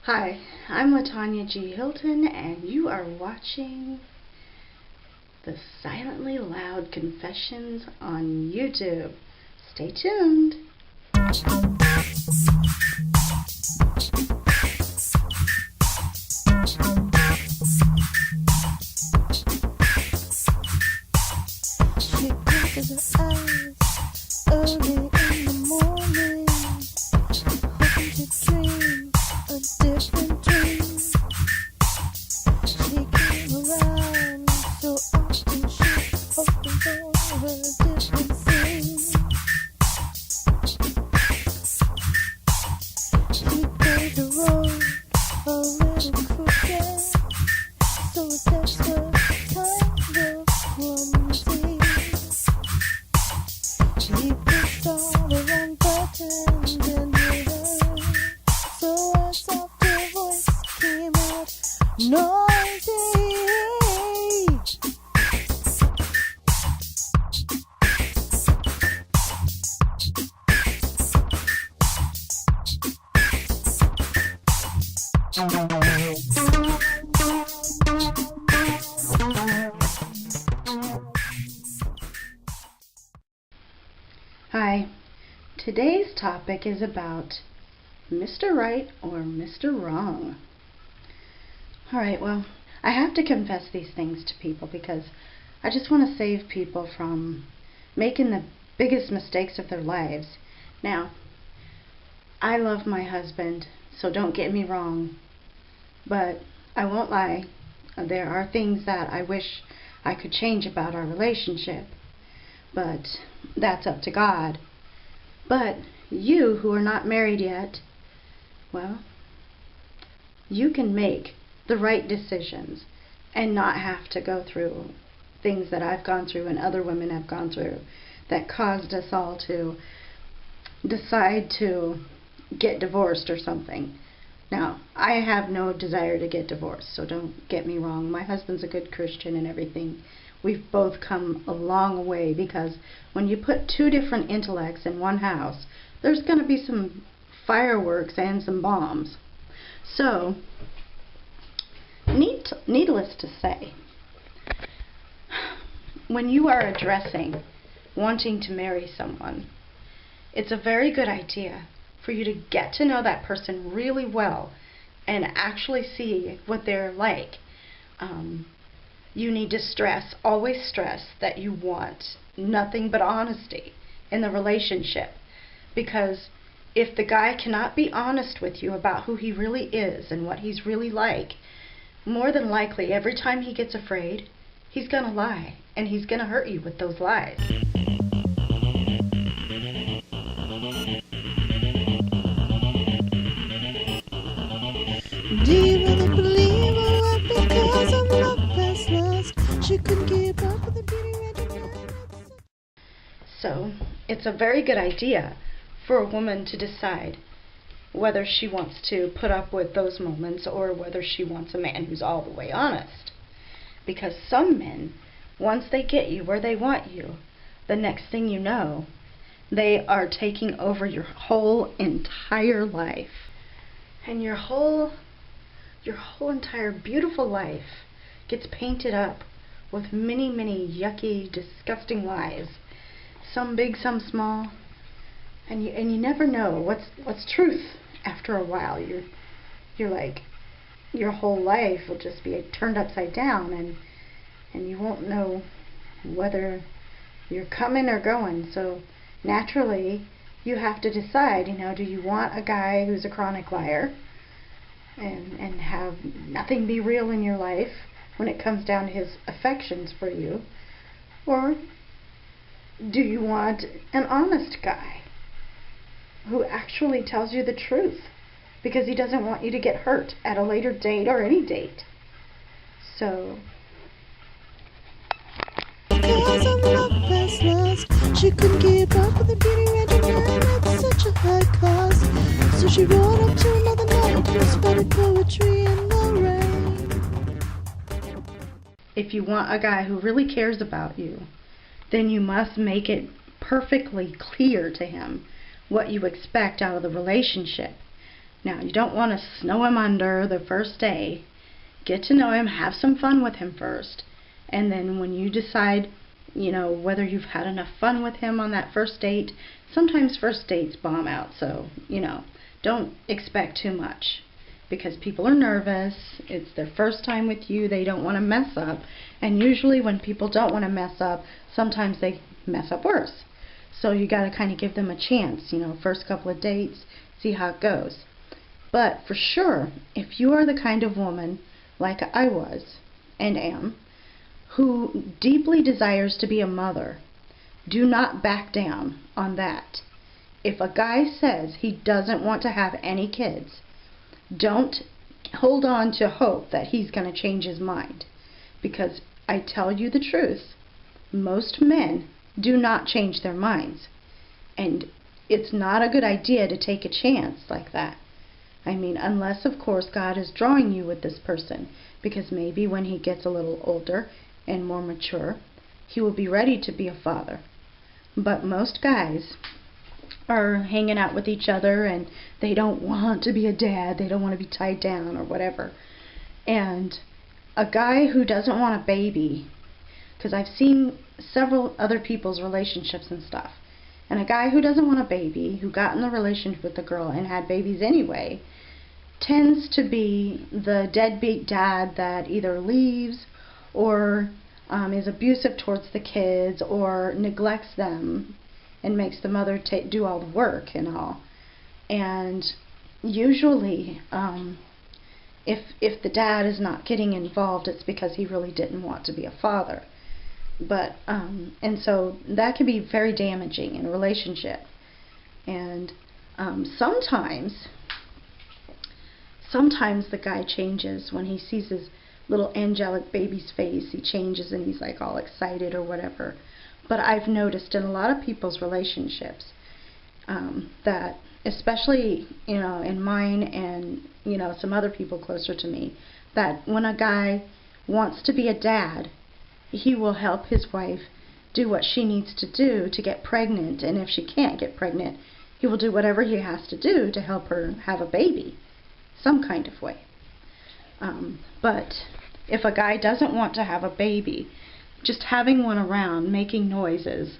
Hi, I'm LaTonya G. Hilton, and you are watching the Silently Loud Confessions on YouTube. Stay tuned. She closes her eyes early in the morning, hoping to dream a different dream. She came around so often, she's hoping for a different thing. She paved the road a little crooked, so her steps were kind of clumsy. She pushed all the wrong buttons and hit her, so a softer voice came out noisy. Hi, today's topic is about Mr. Right or Mr. Wrong. Alright, well, I have to confess these things to people because I just want to save people from making the biggest mistakes of their lives. Now, I love my husband, so don't get me wrong, but I won't lie. There are things that I wish I could change about our relationship, but that's up to God. But you who are not married yet, well, you can make the right decisions and not have to go through things that I've gone through and other women have gone through that caused us all to decide to get divorced or something. Now, I have no desire to get divorced, so don't get me wrong. My husband's a good Christian and everything. We've both come a long way, because when you put two different intellects in one house, there's going to be some fireworks and some bombs. So, needless to say, when you are addressing wanting to marry someone, it's a very good idea for you to get to know that person really well and actually see what they're like. You need to always stress that you want nothing but honesty in the relationship, because if the guy cannot be honest with you about who he really is and what he's really like, more than likely every time he gets afraid, he's gonna lie, and he's gonna hurt you with those lies. Do you really believe that because of love past lust, she couldn't keep up with the beauty regiment? So, it's a very good idea for a woman to decide whether she wants to put up with those moments or whether she wants a man who's all the way honest. Because some men, once they get you where they want you, the next thing you know, they are taking over your whole entire life. And your whole entire beautiful life gets painted up with many, many yucky, disgusting lies. Some big, some small. And you never know what's truth after a while. You're like, your whole life will just be turned upside down, and you won't know whether you're coming or going. So naturally, you have to decide, do you want a guy who's a chronic liar and have nothing be real in your life when it comes down to his affections for you? Or do you want an honest guy who actually tells you the truth because he doesn't want you to get hurt at a later date or any date? So, Because of love past lust, she couldn't keep up with the beauty regiment at such a high cost. So she wrote up to another night and spotted poetry in the rain. if you want a guy who really cares about you, then you must make it perfectly clear to him what you expect out of the relationship. Now, you don't want to snow him under the first day. Get to know him, have some fun with him first, and then when you decide, whether you've had enough fun with him on that first date, sometimes first dates bomb out, so, don't expect too much, because people are nervous. It's their first time with you. They don't want to mess up, and usually when people don't want to mess up, sometimes they mess up worse. So you got to kind of give them a chance, first couple of dates, see how it goes. But for sure, if you are the kind of woman, like I was and am, who deeply desires to be a mother, do not back down on that. If a guy says he doesn't want to have any kids, don't hold on to hope that he's going to change his mind. Because I tell you the truth, most men do not change their minds. And it's not a good idea to take a chance like that. I mean, unless, of course, God is drawing you with this person, because maybe when he gets a little older and more mature, he will be ready to be a father. But most guys are hanging out with each other, and they don't want to be a dad, they don't want to be tied down or whatever. And a guy who doesn't want a baby, because I've seen several other people's relationships and stuff, and a guy who doesn't want a baby, who got in a relationship with a girl and had babies anyway, tends to be the deadbeat dad that either leaves or is abusive towards the kids or neglects them and makes the mother do all the work and all. And usually, if the dad is not getting involved, it's because he really didn't want to be a father. But and so that can be very damaging in a relationship. And sometimes the guy changes when he sees his little angelic baby's face. He changes and he's like all excited or whatever. But I've noticed in a lot of people's relationships that, especially in mine and some other people closer to me, that when a guy wants to be a dad, he will help his wife do what she needs to do to get pregnant, and if she can't get pregnant, he will do whatever he has to do to help her have a baby, some kind of way. But if a guy doesn't want to have a baby, just having one around, making noises,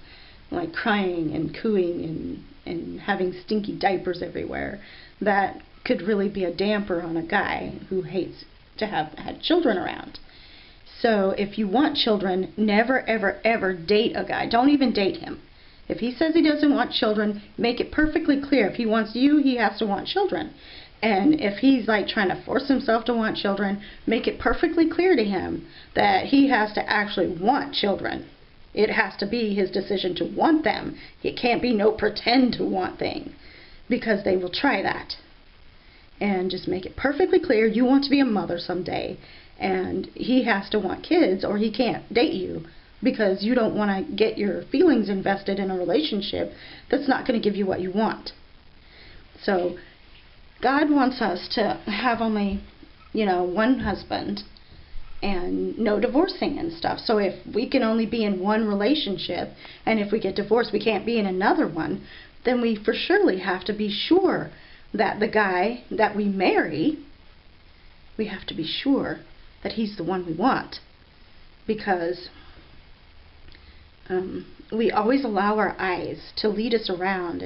like crying and cooing and having stinky diapers everywhere, that could really be a damper on a guy who hates to have had children around. So if you want children, never, ever, ever date a guy. Don't even date him. If he says he doesn't want children, make it perfectly clear. If he wants you, he has to want children. And if he's like trying to force himself to want children, make it perfectly clear to him that he has to actually want children. It has to be his decision to want them. It can't be no pretend to want thing, because they will try that. And just make it perfectly clear you want to be a mother someday, and he has to want kids or he can't date you, because you don't want to get your feelings invested in a relationship that's not going to give you what you want. So God wants us to have only, one husband and no divorcing and stuff. So if we can only be in one relationship, and if we get divorced we can't be in another one, then we for surely have to be sure that the guy that we marry, we have to be sure that he's the one we want. Because we always allow our eyes to lead us around,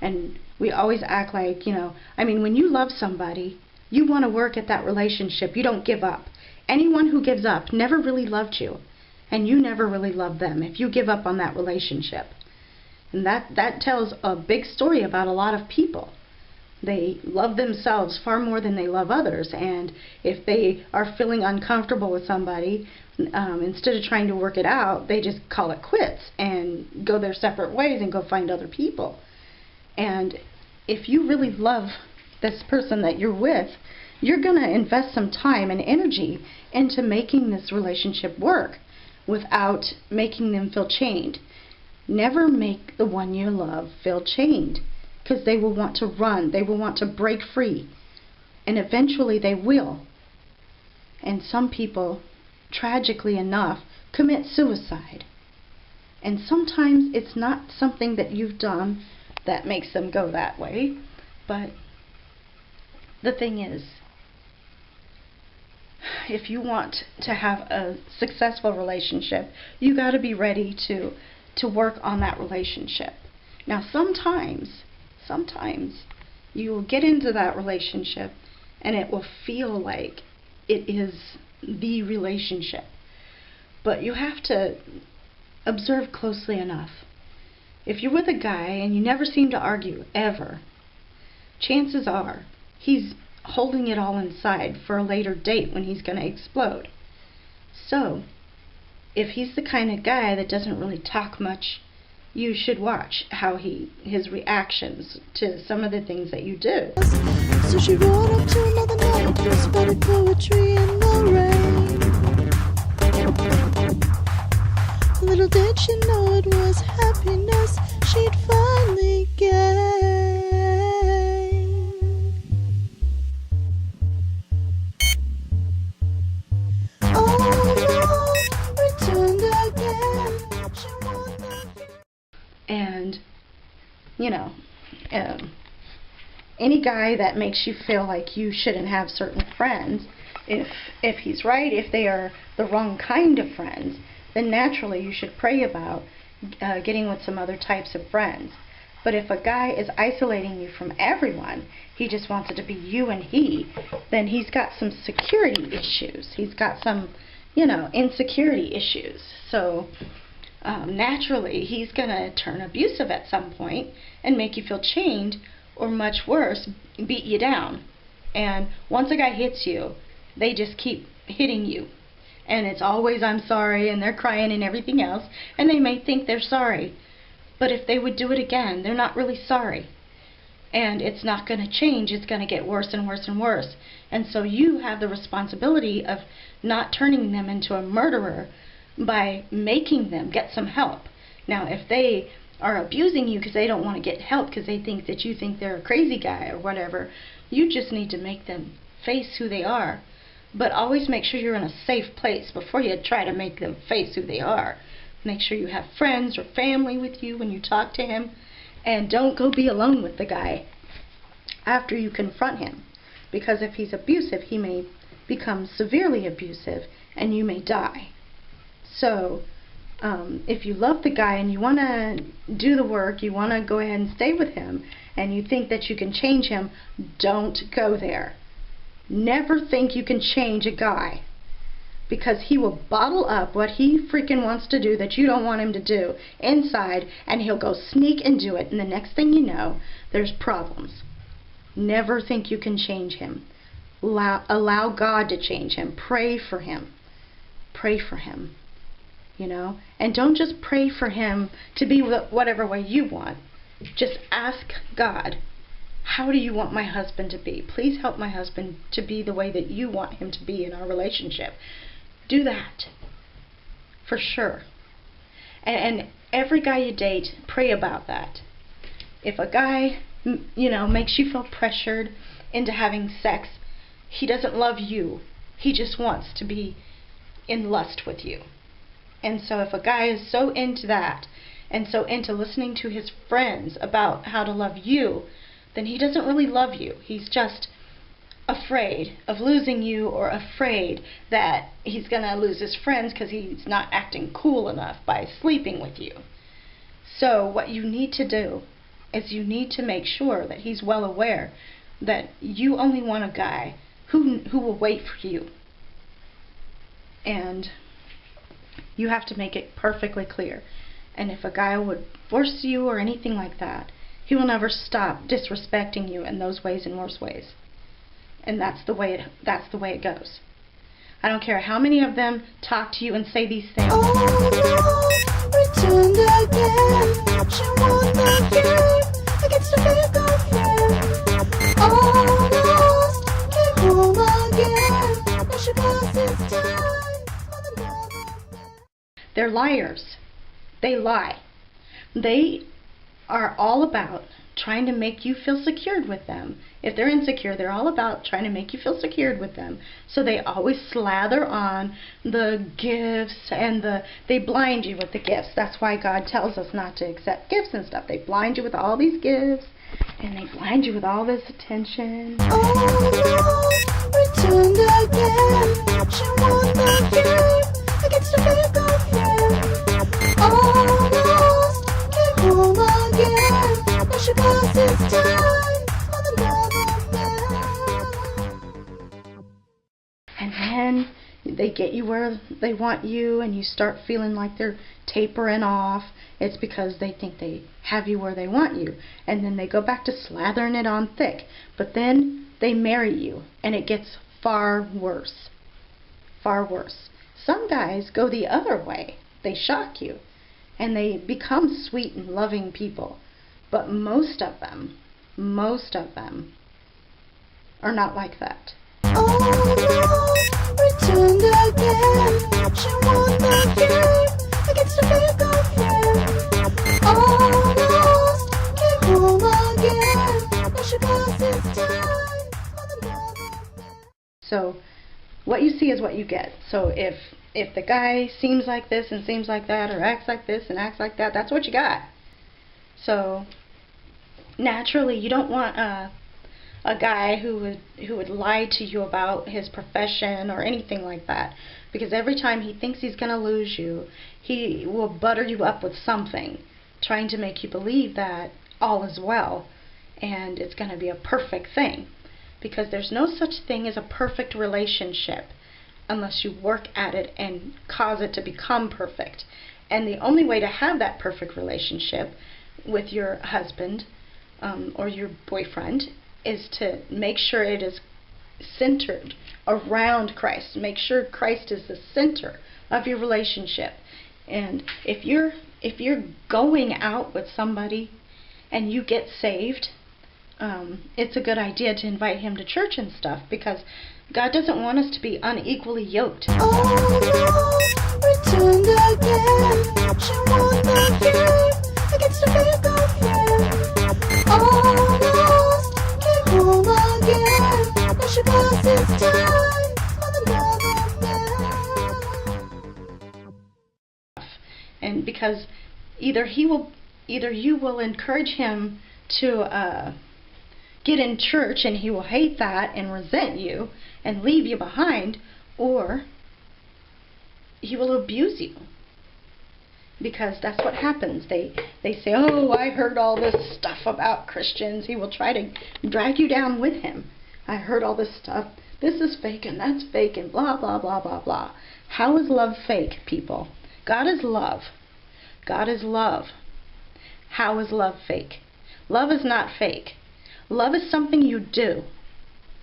and we always act like, when you love somebody, you want to work at that relationship. You don't give up. Anyone who gives up never really loved you, and you never really loved them if you give up on that relationship. And that tells a big story about a lot of people. They love themselves far more than they love others, and if they are feeling uncomfortable with somebody, instead of trying to work it out, they just call it quits and go their separate ways and go find other people. And if you really love this person that you're with, you're going to invest some time and energy into making this relationship work without making them feel chained. Never make the one you love feel chained, because they will want to run, they will want to break free, and eventually they will. And some people, tragically enough, commit suicide. And sometimes it's not something that you've done that makes them go that way, but the thing is, if you want to have a successful relationship, you got to be ready to work on that relationship. Now, sometimes you will get into that relationship and it will feel like it is the relationship. But you have to observe closely enough. If you're with a guy and you never seem to argue, ever, chances are he's holding it all inside for a later date when he's going to explode. So, if he's the kind of guy that doesn't really talk much, you should watch how his reactions to some of the things that you do. So she wrote up to another night, whispered poetry in the rain. Little did she know it was happiness she'd finally gained. And, any guy that makes you feel like you shouldn't have certain friends, if he's right, if they are the wrong kind of friends, then naturally you should pray about getting with some other types of friends. But if a guy is isolating you from everyone, he just wants it to be you and he, then he's got some security issues. He's got some, insecurity issues. So naturally, he's going to turn abusive at some point and make you feel chained, or much worse, beat you down. And once a guy hits you, they just keep hitting you. And it's always, I'm sorry, and they're crying and everything else, and they may think they're sorry. But if they would do it again, they're not really sorry. And it's not going to change. It's going to get worse and worse and worse. And so you have the responsibility of not turning them into a murderer by making them get some help. Now, if they are abusing you because they don't want to get help because they think that you think they're a crazy guy or whatever, you just need to make them face who they are. But always make sure you're in a safe place before you try to make them face who they are. Make sure you have friends or family with you when you talk to him. And don't go be alone with the guy after you confront him. Because if he's abusive, he may become severely abusive and you may die. So, if you love the guy and you want to do the work, you want to go ahead and stay with him, and you think that you can change him, don't go there. Never think you can change a guy, because he will bottle up what he freaking wants to do that you don't want him to do inside, and he'll go sneak and do it, and the next thing you know, there's problems. Never think you can change him. Allow God to change him. Pray for him. Pray for him. And don't just pray for him to be whatever way you want. Just ask God, how do you want my husband to be? Please help my husband to be the way that you want him to be in our relationship. Do that. For sure. And every guy you date, pray about that. If a guy, makes you feel pressured into having sex, he doesn't love you. He just wants to be in lust with you. And so if a guy is so into that, and so into listening to his friends about how to love you, then he doesn't really love you. He's just afraid of losing you, or afraid that he's going to lose his friends because he's not acting cool enough by sleeping with you. So what you need to do is you need to make sure that he's well aware that you only want a guy who will wait for you. And you have to make it perfectly clear. And if a guy would force you or anything like that, he will never stop disrespecting you in those ways and worse ways. And that's the way it goes. I don't care how many of them talk to you and say these things. Oh, returned again. She won the game against a big girlfriend. Almost came home again. Now she passes time on another man. They're liars. They lie. They are all about trying to make you feel secured with them. If they're insecure, they're all about trying to make you feel secured with them. So they always slather on the gifts, and they blind you with the gifts. That's why God tells us not to accept gifts and stuff. They blind you with all these gifts, and they blind you with all this attention. Oh, they get you where they want you and you start feeling like they're tapering off, it's because they think they have you where they want you. And then they go back to slathering it on thick. But then they marry you and it gets far worse. Far worse. Some guys go the other way. They shock you and they become sweet and loving people. But most of them are not like that. Oh no, returned again. She won the game against a fake girlfriend. Almost came home again. Now she passes time on another man. So what you see is what you get. So if the guy seems like this and seems like that, or acts like this and acts like that, that's what you got. So naturally, you don't want a guy who would lie to you about his profession or anything like that, because every time he thinks he's going to lose you, he will butter you up with something, trying to make you believe that all is well and it's going to be a perfect thing, because there's no such thing as a perfect relationship unless you work at it and cause it to become perfect. And the only way to have that perfect relationship with your husband or your boyfriend is to make sure it is centered around Christ. Make sure Christ is the center of your relationship. And if you're going out with somebody and you get saved, it's a good idea to invite him to church and stuff, because God doesn't want us to be unequally yoked. Oh no, returned again. She won the game against a fake girlfriend. Almost came home again. Now she passes time on another man. And because either you will encourage him to get in church and he will hate that and resent you and leave you behind, or he will abuse you, because that's what happens. They say, oh, I heard all this stuff about Christians. He will try to drag you down with him. I heard all this stuff. This is fake and that's fake and blah, blah, blah, blah, blah. How is love fake, people? God is love. God is love. How is love fake? Love is not fake. Love is something you do,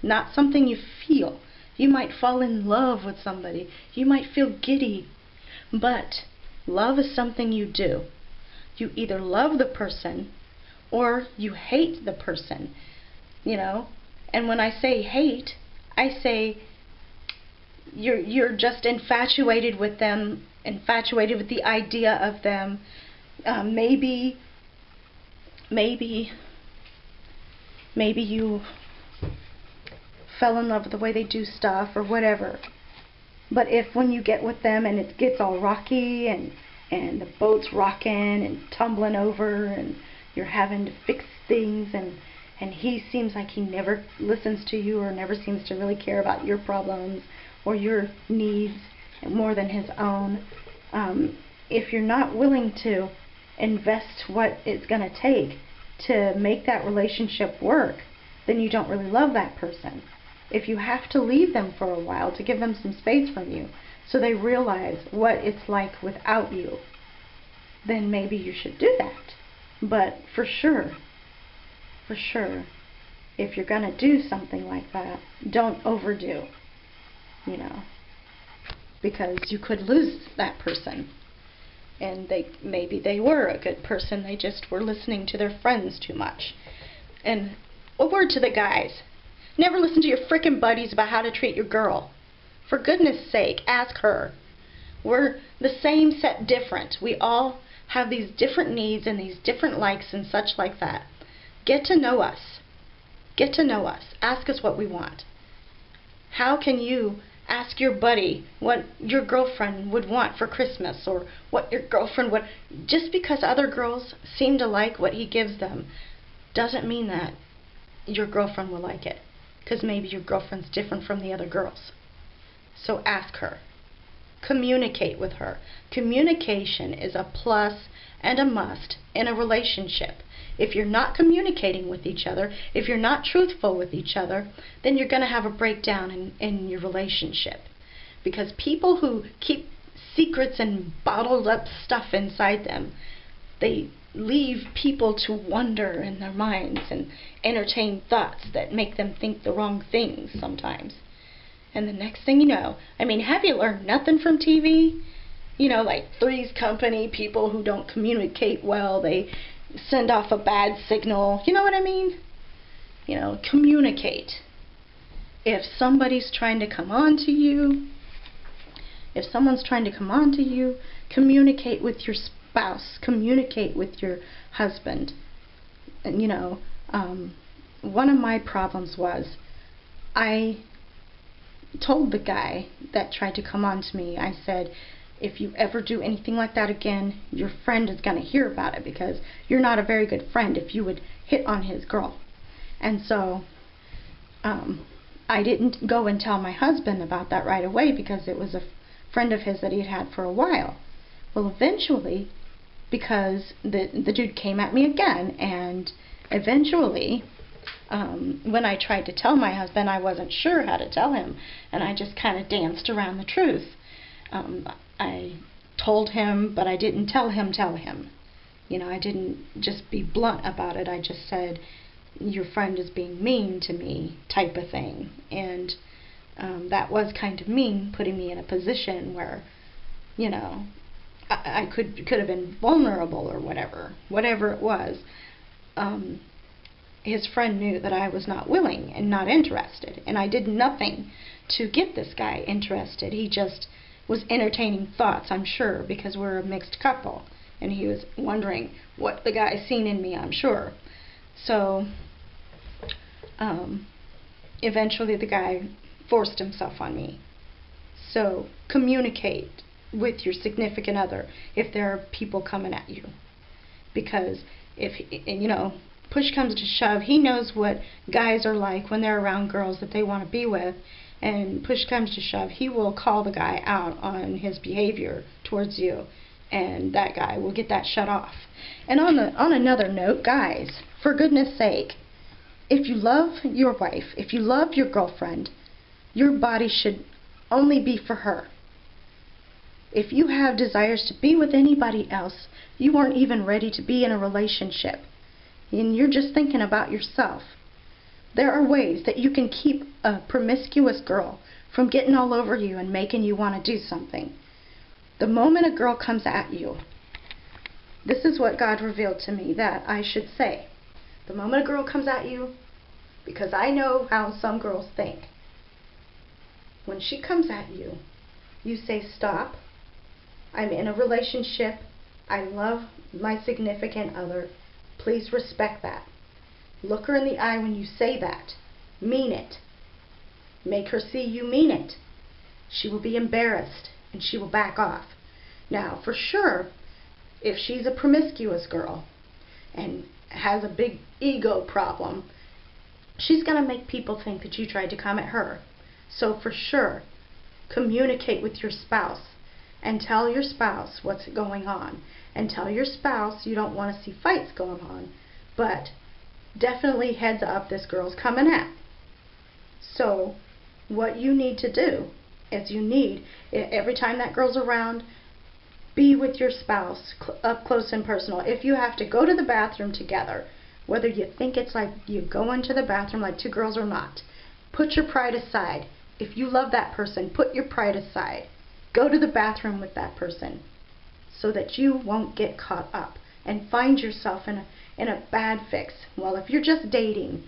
not something you feel. You might fall in love with somebody. You might feel giddy. But love is something you do. You either love the person or you hate the person. You know? And when I say hate, I say you're just infatuated with them, infatuated with the idea of them. Maybe you fell in love with the way they do stuff or whatever. But if when you get with them and it gets all rocky and the boat's rocking and tumbling over and you're having to fix things and he seems like he never listens to you or never seems to really care about your problems or your needs more than his own, if you're not willing to invest what it's going to take to make that relationship work, then you don't really love that person. If you have to leave them for a while to give them some space from you so they realize what it's like without you, then maybe you should do that. But for sure, if you're going to do something like that, don't overdo, because you could lose that person. And maybe they were a good person, they just were listening to their friends too much. And a word to the guys: never listen to your frickin' buddies about how to treat your girl. For goodness sake, ask her. We're the same set different. We all have these different needs and these different likes and such like that. Get to know us. Get to know us. Ask us what we want. How can you ask your buddy what your girlfriend would want for Christmas, or what your girlfriend would... Just because other girls seem to like what he gives them doesn't mean that your girlfriend will like it, because maybe your girlfriend's different from the other girls. So ask her. Communicate with her. Communication is a plus and a must in a relationship. If you're not communicating with each other, if you're not truthful with each other, then you're going to have a breakdown in your relationship. because people who keep secrets and bottled up stuff inside them, they leave people to wonder in their minds and entertain thoughts that make them think the wrong things sometimes. And the next thing you know, I mean, have you learned nothing from TV? You know, like Three's Company, people who don't communicate well, they send off a bad signal. You know what I mean? You know, communicate. If somebody's trying to come on to you, communicate with your spouse, communicate with your husband. And, you know, one of my problems was I told the guy that tried to come on to me, I said, if you ever do anything like that again, your friend is going to hear about it, because you're not a very good friend if you would hit on his girl. And so I didn't go and tell my husband about that right away, because it was a friend of his that he had had for a while. Well, eventually, because the dude came at me again, and eventually when I tried to tell my husband, I wasn't sure how to tell him, and I just kind of danced around the truth. I told him, but I didn't tell him. You know, I didn't just be blunt about it. I just said, your friend is being mean to me, type of thing. And that was kind of mean, putting me in a position where, you know, I could have been vulnerable or whatever it was. His friend knew that I was not willing and not interested, and I did nothing to get this guy interested. He just was entertaining thoughts, I'm sure, because we're a mixed couple, and he was wondering what the guy seen in me, I'm sure. So eventually the guy forced himself on me. So communicate with your significant other if there are people coming at you, because if, you know, push comes to shove, he knows what guys are like when they're around girls that they want to be with, and push comes to shove, he will call the guy out on his behavior towards you, and that guy will get that shut off. And on another note, guys, for goodness sake, if you love your wife, if you love your girlfriend, your body should only be for her. If you have desires to be with anybody else, you aren't even ready to be in a relationship, and you're just thinking about yourself. There are ways that you can keep a promiscuous girl from getting all over you and making you want to do something. The moment a girl comes at you, this is what God revealed to me that I should say. The moment a girl comes at you, because I know how some girls think, when she comes at you, you say, stop, I'm in a relationship, I love my significant other, please respect that. Look her in the eye when you say that. Mean it. Make her see you mean it. She will be embarrassed, and she will back off. Now, for sure, if she's a promiscuous girl and has a big ego problem, she's going to make people think that you tried to come at her. So for sure, communicate with your spouse and tell your spouse what's going on. And tell your spouse you don't want to see fights going on, but definitely heads up, this girl's coming at. So what you need to do is every time that girl's around, be with your spouse up close and personal. If you have to go to the bathroom together, whether you think it's like you go into the bathroom like two girls or not, put your pride aside. If you love that person, put your pride aside. Go to the bathroom with that person so that you won't get caught up and find yourself in a bad fix. Well, if you're just dating,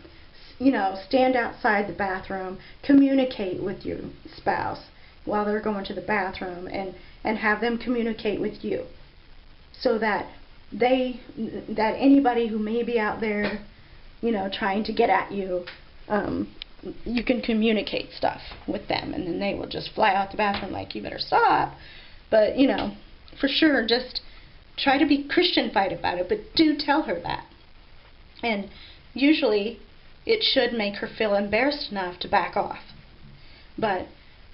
you know, stand outside the bathroom, communicate with your spouse while they're going to the bathroom, and have them communicate with you, so that anybody who may be out there, you know, trying to get at you, you can communicate stuff with them, and then they will just fly out the bathroom like, you better stop. But, you know, for sure, just try to be Christian-fied about it, but do tell her that. And usually it should make her feel embarrassed enough to back off. But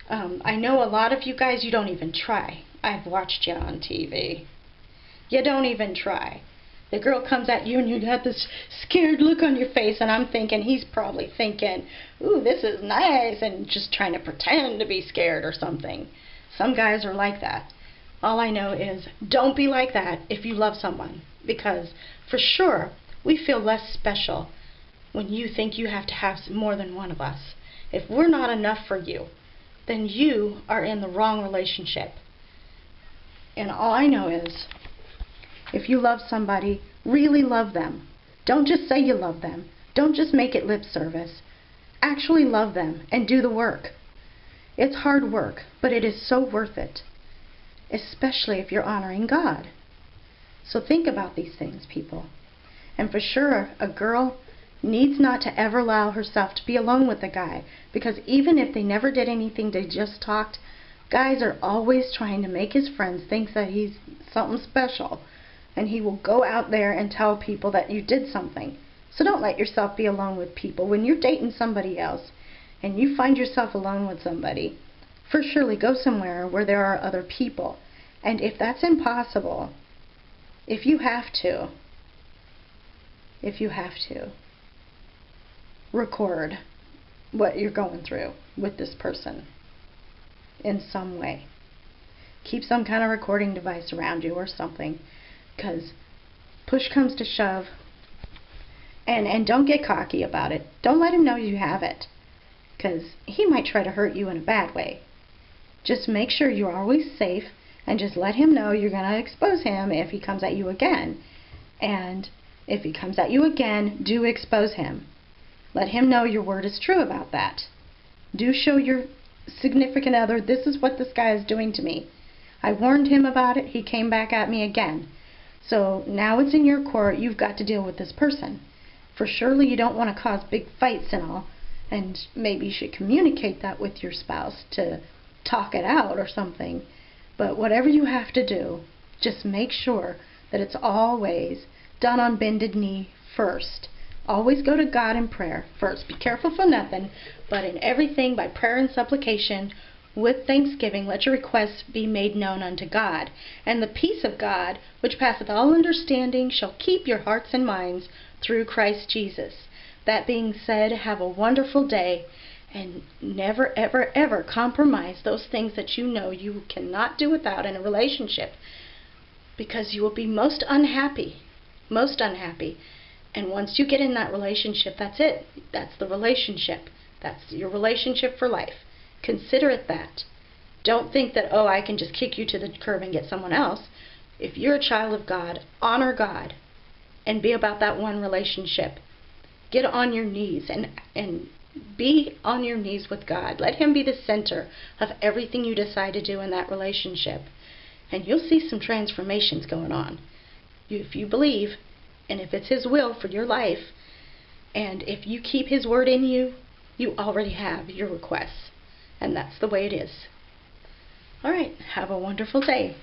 I know a lot of you guys, you don't even try. I've watched you on TV. You don't even try. The girl comes at you and you got this scared look on your face, and I'm thinking he's probably thinking, ooh, this is nice, and just trying to pretend to be scared or something. Some guys are like that. All I know is don't be like that if you love someone, because for sure we feel less special when you think you have to have more than one of us. If we're not enough for you, then you are in the wrong relationship. And all I know is, if you love somebody, really love them. Don't just say you love them. Don't just make it lip service. Actually love them and do the work. It's hard work, but it is so worth it, especially if you're honoring God. So think about these things, people. And for sure, a girl needs not to ever allow herself to be alone with a guy, because even if they never did anything, they just talked, guys are always trying to make his friends think that he's something special, and he will go out there and tell people that you did something. So don't let yourself be alone with people. When you're dating somebody else and you find yourself alone with somebody, for surely go somewhere where there are other people. And if that's impossible, if you have to, record what you're going through with this person in some way. Keep some kind of recording device around you or something, because push comes to shove, and don't get cocky about it. Don't let him know you have it, because he might try to hurt you in a bad way. Just make sure you're always safe, and just let him know you're going to expose him if he comes at you again. And if he comes at you again, do expose him. Let him know your word is true about that. Do show your significant other, this is what this guy is doing to me. I warned him about it, he came back at me again. So now it's in your court, you've got to deal with this person. For surely you don't want to cause big fights and all, and maybe you should communicate that with your spouse to talk it out or something. But whatever you have to do, just make sure that it's always done on bended knee first. Always go to God in prayer first. Be careful for nothing, but in everything by prayer and supplication, with thanksgiving, let your requests be made known unto God. And the peace of God, which passeth all understanding, shall keep your hearts and minds through Christ Jesus. That being said, have a wonderful day, and never, ever, ever compromise those things that you know you cannot do without in a relationship, because you will be most unhappy. Most unhappy. And once you get in that relationship, that's it. That's the relationship. That's your relationship for life. Consider it that. Don't think that, oh, I can just kick you to the curb and get someone else. If you're a child of God, honor God and be about that one relationship. Get on your knees and be on your knees with God. Let Him be the center of everything you decide to do in that relationship. And you'll see some transformations going on. If you believe, and if it's His will for your life, and if you keep His word in you, you already have your requests. And that's the way it is. All right, have a wonderful day.